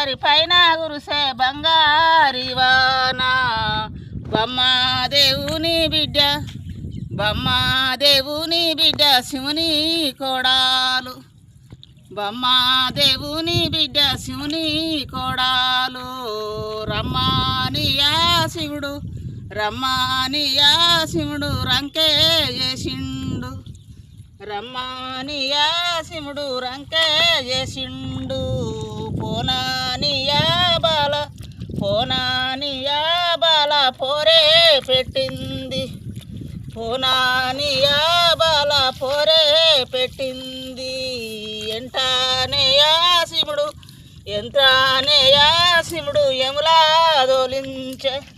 అందరి పైన గురుసే బంగారివాన బ్రహ్మదేవుని బిడ్డ బ్రహ్మదేవుని బిడ్డ శివుని కోడాలు బ్రహ్మదేవుని బిడ్డ శివుని కోడాలు రమ్మానియా శివుడు రమ్మానియా శివుడు రంకే చేసిండు రమ్మానియా శివుడు రంకే చేసిండు పోనానియా బాల పోరే పెట్టింది పోనానియా బాల పోరే పెట్టింది ఎంటానేయా శివుడు యములా దోలించే